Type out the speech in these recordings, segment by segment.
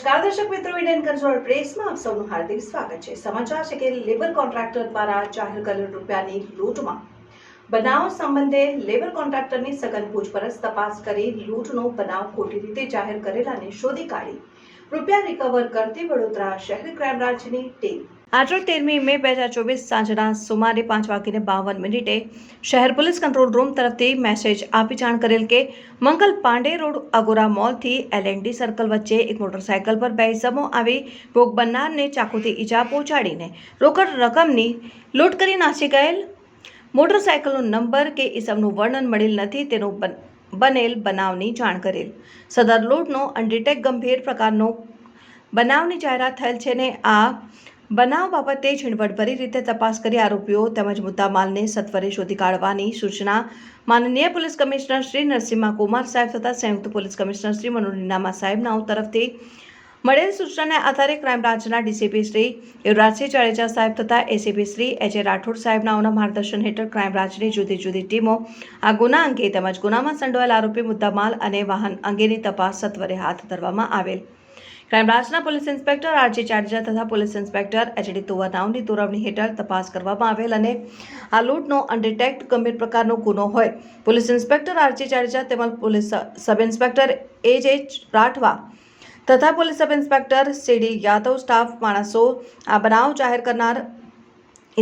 નમસ્કાર દર્શક મિત્રો, ઇન્ડિયન કંટ્રોલ પ્રેસમાં આપ સૌનું હાર્દિક સ્વાગત છે। સમાચાર છે કે લેબર કોન્ટ્રાક્ટર દ્વારા જાહેર કરેલ રૂપિયાની લૂંટમાં બનાવ સંબંધે લેબર કોન્ટ્રાક્ટરની સઘન પૂછપરછ તપાસ કરી લૂંટનો બનાવ ખોટી રીતે જાહેર કરેલાને શોધી કાઢી રૂપિયા રિકવર કરતી વડોદરા શહેર ક્રાઇમ બ્રાન્ચની ટીમ આજરોજ 13મી મે 2024 સાંજના સુમારે 5:52 શહેર પોલીસ કંટ્રોલ રૂમ તરફથી મેસેજ આપી જાણ કરેલ કે મંગલ પાંડે રોડ અગોરા મોલથી L&D સર્કલ વચ્ચે એક મોટરસાયકલ પર બે ઇસમો આવી ભોગ બનનારને ચાકુથી ઈજા પહોંચાડીને રોકડ રકમની લૂંટ કરી નાસી ગયેલ। મોટરસાયકલનો નંબર કે ઇસમનું વર્ણન મળેલ નથી તેનું બનેલ બનાવની જાણ કરેલ। સદર લૂંટનો અનડિટેક ગંભીર પ્રકારનો બનાવની જાહેરાત થયેલ છે ને આ બનાવ બાબતે ઝીણવટભરી રીતે તપાસ કરી આરોપીઓ તેમજ મુદ્દામાલને સત્વરે શોધી કાઢવાની સૂચના માનનીય પોલીસ કમિશનર શ્રી નરસિમ્હા કુમાર સાહેબ તથા સંયુક્ત પોલીસ કમિશનર શ્રી મનોજ નીનામા સાહેબનાઓ તરફથી મળેલ સૂચનાને આધારે ક્રાઇમ બ્રાન્ચના ડીસીપી શ્રી યુવરાજસિંહ જાડેજા સાહેબ તથા એસીપી શ્રી એચ.એ. રાઠોડ સાહેબનાઓના માર્ગદર્શન હેઠળ ક્રાઇમ બ્રાન્ચની જુદી જુદી ટીમો આ ગુના અંગે તેમજ ગુનામાં સંડોવાયેલ આરોપી મુદ્દામાલ અને વાહન અંગેની તપાસ સત્વરે હાથ ધરવામાં આવેલ। ક્રાઇમ બ્રાન્ચના પોલીસ ઇન્સ્પેક્ટર આર.જે. જાડેજા તથા પોલીસ ઇન્સ્પેક્ટર એચ.ડી. તોવરનાઓની દોરવણી હેઠળ તપાસ કરવામાં આવેલ અને આ લૂંટનો અનડિટેક્ટ ગંભીર પ્રકારનો ગુનો હોય પોલીસ ઇન્સ્પેક્ટર આર.જે. જાડેજા તેમજ police sub inspector AJ. Rathwa તથા police sub inspector CD. Yadav staff માણસો આ બનાવ જાહેર કરનાર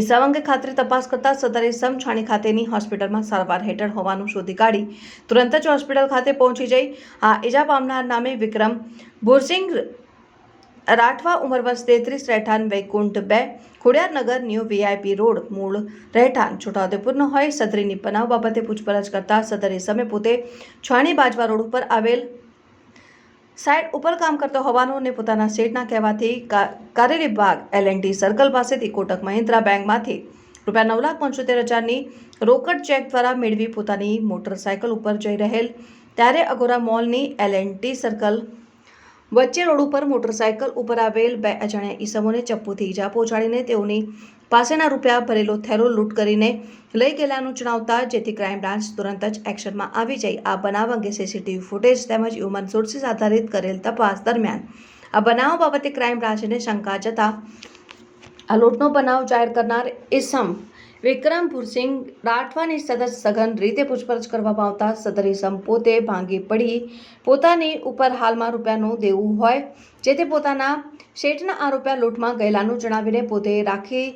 ઇસમ અંગે ખાતરી તપાસ કરતા સદર ઇસમ છાણી ખાતેની હોસ્પિટલમાં સારવાર હેઠળ હોવાનું શોધી કાઢી તુરંત જ હોસ્પિટલ ખાતે પહોંચી જઈ આ ઈજા પામનાર નામે વિક્રમ ભુરસિંગ રાઠવા ઉંમર વર્ષ 33 રહેઠાણ Vaikuntha 2 Khodiyarnagar new VIP road મૂળ રહેઠાણ છોટાઉદેપુરનો હોય સદરીની બનાવ બાબતે પૂછપરછ કરતા સદર ઇસમે પોતે છાણી બાજવા રોડ ઉપર આવેલ સાઇડ ઉપર કામ કરતો હોવાનું અને પોતાના શેઠના કહેવાથી કારેલી બાગ L&D સર્કલ પાસેથી કોટક મહિન્દ્રા બેંકમાંથી રૂપિયા 9,75,000ની રોકડ ચેક દ્વારા મેળવી પોતાની મોટરસાયકલ ઉપર જઈ રહેલ ત્યારે અગોરા મોલની L&D સર્કલ વચ્ચે રોડ ઉપર મોટરસાયકલ ઉપર આવેલ બે અજાણ્યા ઈસમોને ચપ્પુથી ઈજા પહોંચાડીને તેઓની પાસેના રૂપિયા ભરેલો થેલો લૂંટ કરીને લઈ ગયેલાનું જણાવતા જેથી ક્રાઇમ બ્રાન્ચ તુરંત જ એક્શનમાં આવી જઈ આ બનાવ અંગે સીસીટીવી ફૂટેજ તેમજ હ્યુમન સોર્સિસ આધારિત કરેલ તપાસ દરમિયાન આ બનાવ બાબતે ક્રાઇમ બ્રાન્ચને શંકા જતા આ લૂંટનો બનાવ જાહેર કરનાર ઇસમ વિક્રમ ભુરસિંગ રાઠવાની સઘન રીતે પૂછપરછ કરવામાં આવતા સદર ઇસમ પોતે ભાંગી પડી પોતાની ઉપર હાલમાં રૂપિયાનું દેવું હોય જેથી પોતાના શેઠના આ રૂપિયા લૂંટમાં ગયેલાનું જણાવીને પોતે રાખી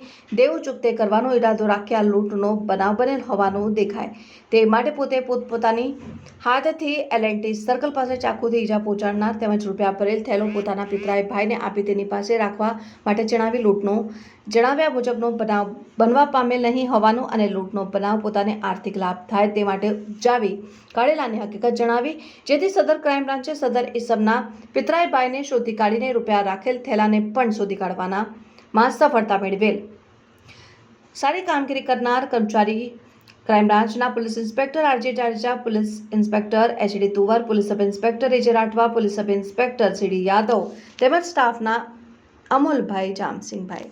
દેવું ચૂકતે કરવાનો ઈરાદો રાખી આ લૂંટનો બનાવ બનેલ હોવાનું દેખાય તે માટે પોતે પોતપોતાની હાથથી L&D સર્કલ પાસે ચાકુથી ઈજા પહોંચાડનાર તેમજ રૂપિયા ભરેલ થયેલો પોતાના પિતરાઈ ભાઈને આપી તેની પાસે રાખવા માટે જણાવી લૂંટનો જણાવ્યા મુજબનો બનાવ બનવા પામેલ નહીં હોવાનું અને લૂંટનો બનાવ પોતાને આર્થિક લાભ થાય તે માટે ઉપજાવી કાઢેલાની હકીકત જણાવી જેથી સદર ક્રાઇમ બ્રાન્ચે સદર ઇસમના પિતરાઈ ભાઈને શોધી કાઢીને રૂપિયા રાખેલ થેલાને પણ શોધી કાઢવાના માં સફળતા મેળવેલ। સારી કામગીરી કરનાર કર્મચારી ક્રાઇમ બ્રાન્ચના police inspector RJ. Jadeja, police inspector HD. Tovar, police sub inspector AJ. Rathwa, police sub inspector CD. Yadav તેમજ સ્ટાફના અમોલભાઈ જામસિંહભાઈ।